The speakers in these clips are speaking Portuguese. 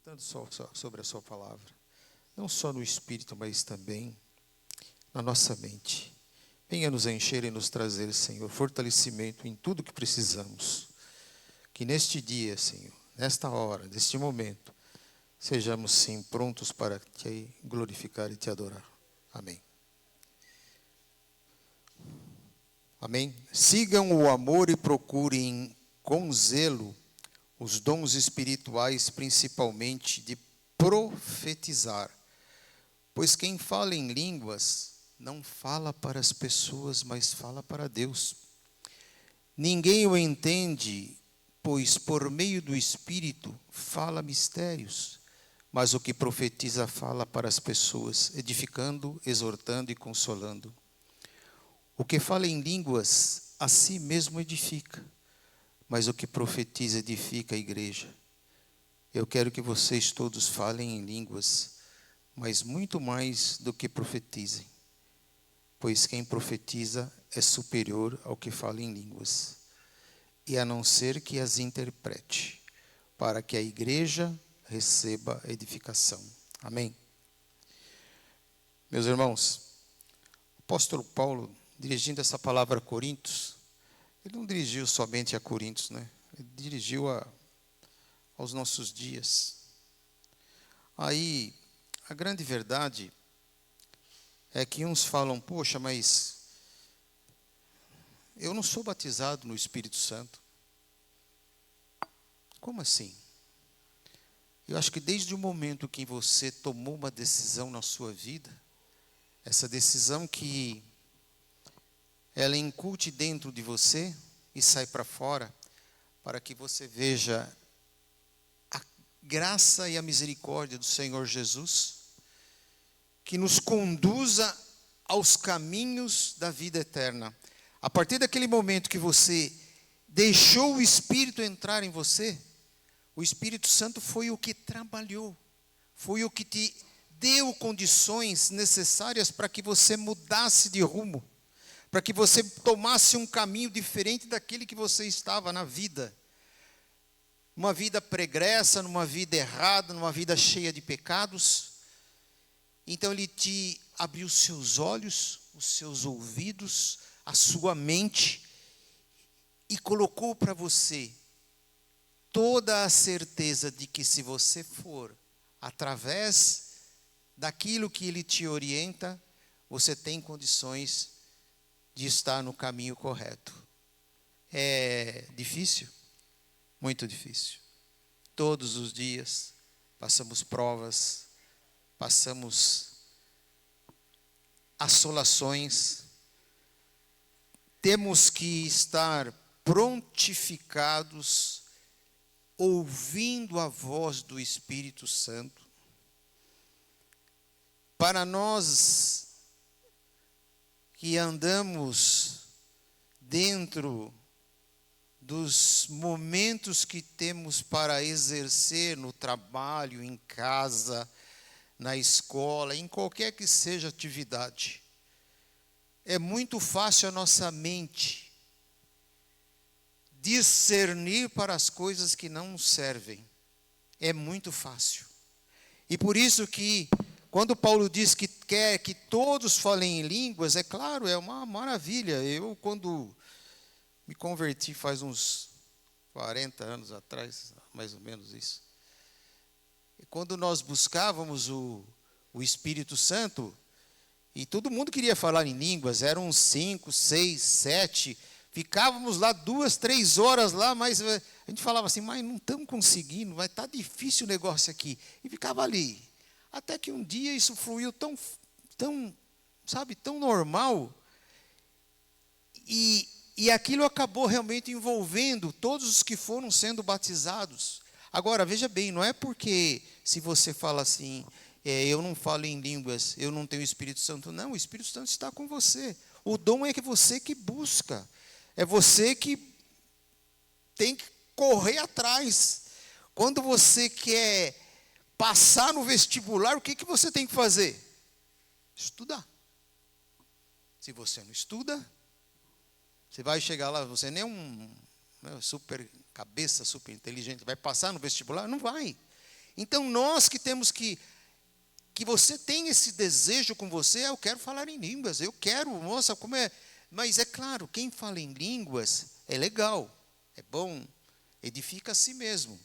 meditando só sobre a sua palavra, não só no espírito, mas também na nossa mente. Venha nos encher e nos trazer, Senhor, fortalecimento em tudo que precisamos. Que neste dia, Senhor, nesta hora, neste momento, sejamos sim prontos para te glorificar e te adorar. Amém. Amém. Sigam o amor e procurem com zelo os dons espirituais, principalmente de profetizar. Pois quem fala em línguas não fala para as pessoas, mas fala para Deus. Ninguém o entende, pois por meio do Espírito fala mistérios. Mas o que profetiza fala para as pessoas, edificando, exortando e consolando. O que fala em línguas, a si mesmo edifica. Mas o que profetiza edifica a igreja. Eu quero que vocês todos falem em línguas, mas muito mais do que profetizem. Pois quem profetiza é superior ao que fala em línguas. E a não ser que as interprete, para que a igreja receba edificação. Amém? Meus irmãos, o apóstolo Paulo, dirigindo essa palavra a Coríntios, ele não dirigiu somente a Coríntios, né? Ele dirigiu aos nossos dias. Aí, a grande verdade é que uns falam, poxa, mas eu não sou batizado no Espírito Santo. Como assim? Eu acho que desde o momento que você tomou uma decisão na sua vida, essa decisão que ela incute dentro de você e sai para fora, para que você veja a graça e a misericórdia do Senhor Jesus, que nos conduza aos caminhos da vida eterna. A partir daquele momento que você deixou o Espírito entrar em você, o Espírito Santo foi o que trabalhou, foi o que te deu condições necessárias para que você mudasse de rumo, para que você tomasse um caminho diferente daquele que você estava na vida. Uma vida pregressa, numa vida errada, numa vida cheia de pecados. Então ele te abriu os seus olhos, os seus ouvidos, a sua mente e colocou para você toda a certeza de que se você for através daquilo que ele te orienta, você tem condições de estar no caminho correto. É difícil? Muito difícil. Todos os dias passamos provas, passamos assolações, temos que estar prontificados, ouvindo a voz do Espírito Santo. Para nós que andamos dentro dos momentos que temos para exercer no trabalho, em casa, na escola, em qualquer que seja atividade, é muito fácil a nossa mente discernir para as coisas que não nos servem. É muito fácil. E por isso que quando Paulo diz que quer que todos falem em línguas, é claro, é uma maravilha. Eu, quando me converti faz uns 40 anos atrás, mais ou menos isso. E quando nós buscávamos o Espírito Santo, e todo mundo queria falar em línguas, eram 5, 6, 7, ficávamos lá 2, 3 horas lá, mas a gente falava assim, mas não estamos conseguindo, vai estar difícil o negócio aqui. E ficava ali. Até que um dia isso fluiu tão normal, e aquilo acabou realmente envolvendo todos os que foram sendo batizados. Agora, veja bem, não é porque se você fala assim, eu não falo em línguas, eu não tenho o Espírito Santo. Não, o Espírito Santo está com você. O dom é que você que busca. É você que tem que correr atrás. Quando você quer passar no vestibular, o que você tem que fazer? Estudar. Se você não estuda, você vai chegar lá, você nem é super cabeça, super inteligente, vai passar no vestibular? Não vai. Então nós que temos que você tem esse desejo com você, eu quero falar em línguas, eu quero, nossa, como é. Mas é claro, quem fala em línguas é legal, é bom, edifica a si mesmo.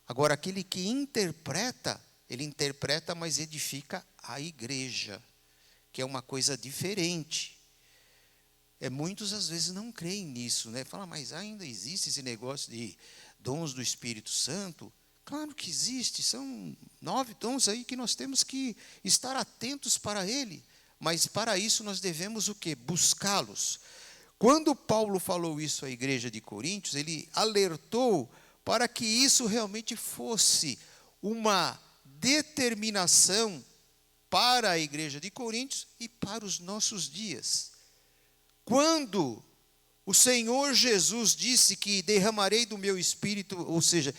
Agora, aquele que interpreta, ele interpreta, mas edifica a igreja, que é uma coisa diferente. Muitos às vezes não creem nisso, né? Fala, mas ainda existe esse negócio de dons do Espírito Santo? Claro que existe, são 9 dons aí que nós temos que estar atentos para ele. Mas para isso nós devemos o quê? Buscá-los. Quando Paulo falou isso à igreja de Coríntios, ele alertou para que isso realmente fosse uma determinação para a igreja de Coríntios e para os nossos dias. Quando o Senhor Jesus disse que derramarei do meu espírito, ou seja,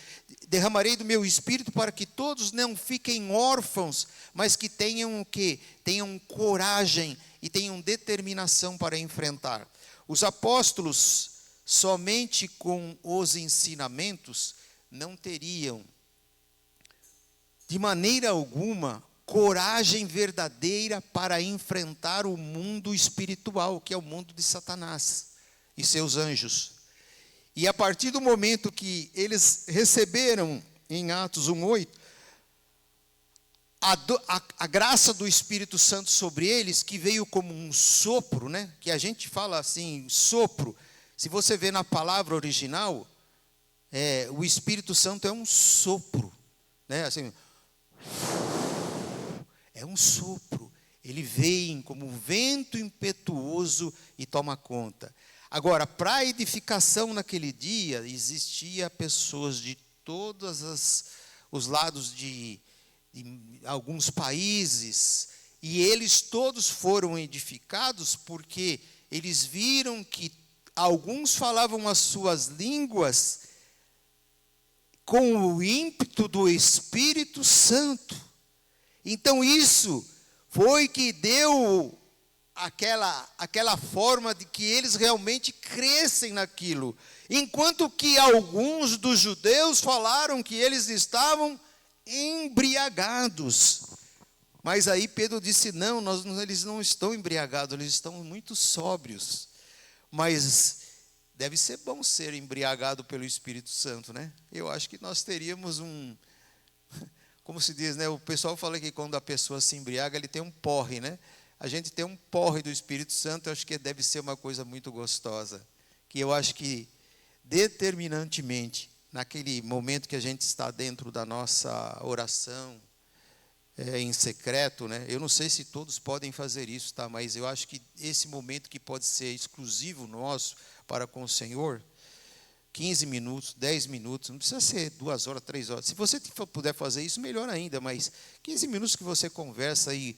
derramarei do meu espírito para que todos não fiquem órfãos, mas que tenham o quê? Tenham coragem e tenham determinação para enfrentar. Os apóstolos, somente com os ensinamentos, não teriam, de maneira alguma, coragem verdadeira para enfrentar o mundo espiritual, que é o mundo de Satanás e seus anjos. E a partir do momento que eles receberam, em Atos 1:8, a graça do Espírito Santo sobre eles, que veio como um sopro, né? Que a gente fala assim, sopro. Se você vê na palavra original, o Espírito Santo é um sopro, né? Assim, é um sopro. Ele vem como um vento impetuoso e toma conta. Agora, para a edificação naquele dia, existia pessoas de todos os lados de alguns países, e eles todos foram edificados porque eles viram que alguns falavam as suas línguas com o ímpeto do Espírito Santo. Então isso foi que deu aquela forma de que eles realmente crescem naquilo. Enquanto que alguns dos judeus falaram que eles estavam embriagados. Mas aí Pedro disse, não, eles não estão embriagados, eles estão muito sóbrios. Mas deve ser bom ser embriagado pelo Espírito Santo, né? Eu acho que nós teríamos como se diz, né? O pessoal fala que quando a pessoa se embriaga, ele tem um porre, né? A gente tem um porre do Espírito Santo, eu acho que deve ser uma coisa muito gostosa. Que eu acho que, determinantemente, naquele momento que a gente está dentro da nossa oração, em secreto, né? Eu não sei se todos podem fazer isso, tá? Mas eu acho que esse momento que pode ser exclusivo nosso para com o Senhor, 15 minutos, 10 minutos, não precisa ser 2 horas, 3 horas. Se você puder fazer isso, melhor ainda, mas 15 minutos que você conversa e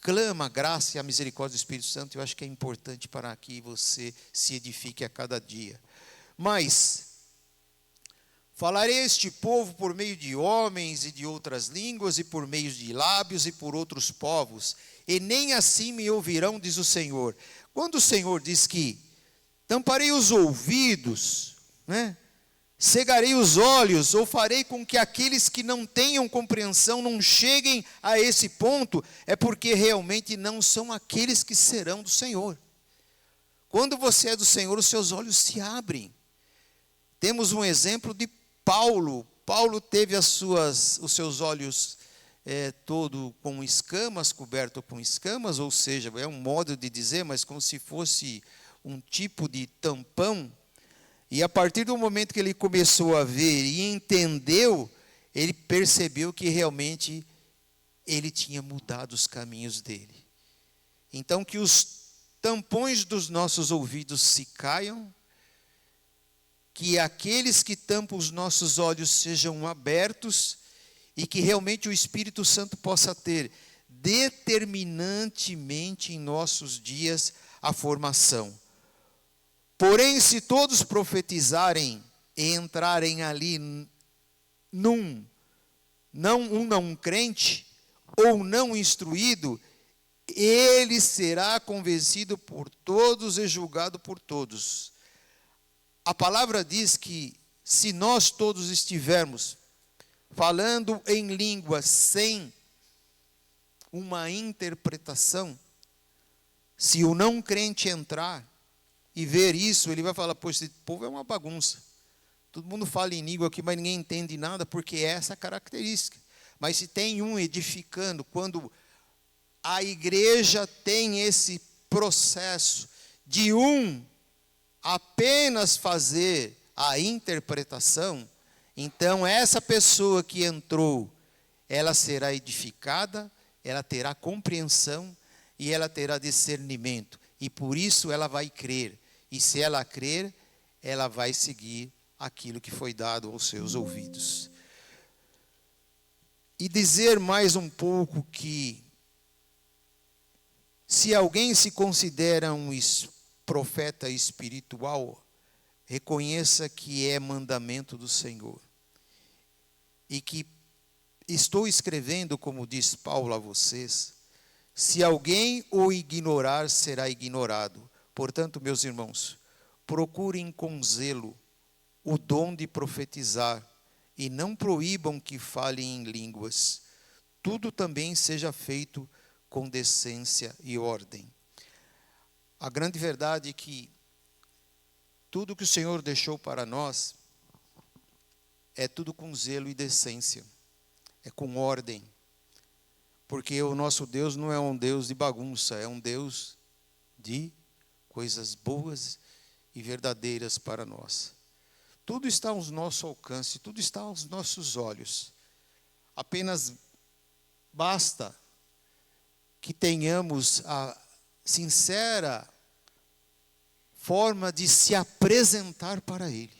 clama a graça e a misericórdia do Espírito Santo, eu acho que é importante para que você se edifique a cada dia. Mas falarei a este povo por meio de homens e de outras línguas, e por meio de lábios e por outros povos, e nem assim me ouvirão, diz o Senhor. Quando o Senhor diz que tamparei os ouvidos, né? Cegarei os olhos, ou farei com que aqueles que não tenham compreensão não cheguem a esse ponto, é porque realmente não são aqueles que serão do Senhor. Quando você é do Senhor, os seus olhos se abrem. Temos um exemplo de Paulo. Paulo teve os seus olhos todo com escamas, coberto com escamas, ou seja, é um modo de dizer, mas como se fosse um tipo de tampão. E a partir do momento que ele começou a ver e entendeu, ele percebeu que realmente ele tinha mudado os caminhos dele. Então, que os tampões dos nossos ouvidos se caiam, que aqueles que tampam os nossos olhos sejam abertos, e que realmente o Espírito Santo possa ter determinantemente em nossos dias a formação. Porém, se todos profetizarem e entrarem ali um não crente ou não instruído, ele será convencido por todos e julgado por todos. A palavra diz que se nós todos estivermos falando em línguas sem uma interpretação, se o não crente entrar e ver isso, ele vai falar: poxa, esse povo é uma bagunça. Todo mundo fala em língua aqui, mas ninguém entende nada, porque é essa a característica. Mas se tem um edificando, quando a igreja tem esse processo de um apenas fazer a interpretação, então essa pessoa que entrou, ela será edificada, ela terá compreensão e ela terá discernimento. E por isso ela vai crer. E se ela crer, ela vai seguir aquilo que foi dado aos seus ouvidos. E dizer mais um pouco que, se alguém se considera um profeta espiritual, reconheça que é mandamento do Senhor. E que estou escrevendo, como diz Paulo a vocês, se alguém o ignorar, será ignorado. Portanto, meus irmãos, procurem com zelo o dom de profetizar, e não proíbam que falem em línguas. Tudo também seja feito com decência e ordem. A grande verdade é que tudo que o Senhor deixou para nós é tudo com zelo e decência, é com ordem, porque o nosso Deus não é um Deus de bagunça, é um Deus de coisas boas e verdadeiras para nós. Tudo está ao nosso alcance, tudo está aos nossos olhos. Apenas basta que tenhamos a sincera forma de se apresentar para Ele.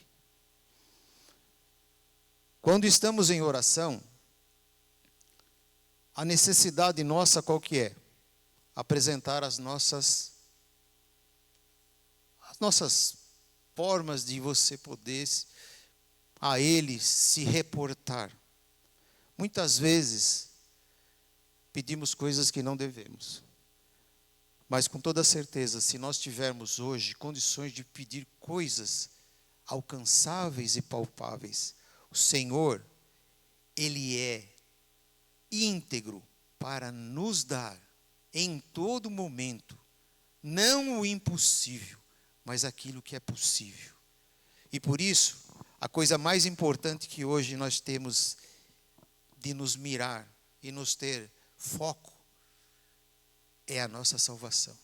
Quando estamos em oração, a necessidade nossa qual que é? Apresentar as nossas formas de você poder a Ele se reportar. Muitas vezes pedimos coisas que não devemos. Mas com toda certeza, se nós tivermos hoje condições de pedir coisas alcançáveis e palpáveis, o Senhor, Ele é íntegro para nos dar em todo momento, não o impossível, mas aquilo que é possível. E por isso, a coisa mais importante que hoje nós temos de nos mirar e nos ter foco é a nossa salvação.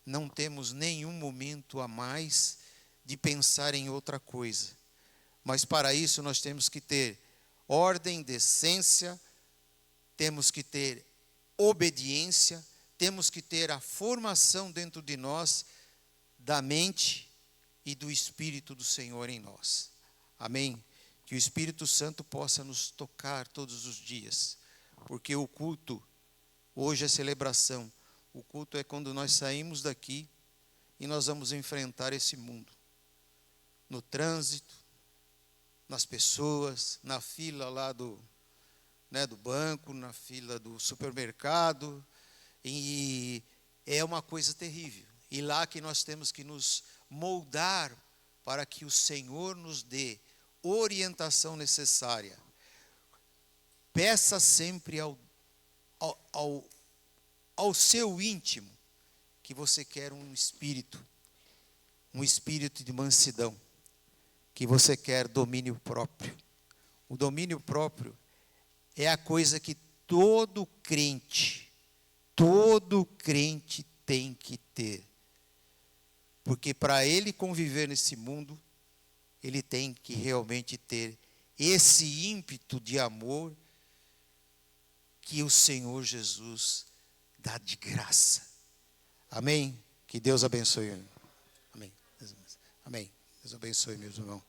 Não temos nenhum momento a mais de pensar em outra coisa. Mas para isso nós temos que ter ordem, decência, temos que ter obediência, temos que ter a formação dentro de nós da mente e do Espírito do Senhor em nós. Amém? Que o Espírito Santo possa nos tocar todos os dias, porque o culto, hoje é celebração, o culto é quando nós saímos daqui e nós vamos enfrentar esse mundo, no trânsito, nas pessoas, na fila lá do banco, na fila do supermercado, e é uma coisa terrível. E lá que nós temos que nos moldar para que o Senhor nos dê orientação necessária. Peça sempre ao seu íntimo que você quer um espírito de mansidão, que você quer domínio próprio. O domínio próprio é a coisa que todo crente tem que ter. Porque para ele conviver nesse mundo, ele tem que realmente ter esse ímpeto de amor que o Senhor Jesus dá de graça. Amém? Que Deus abençoe. Amém. Amém. Deus abençoe, meus irmãos.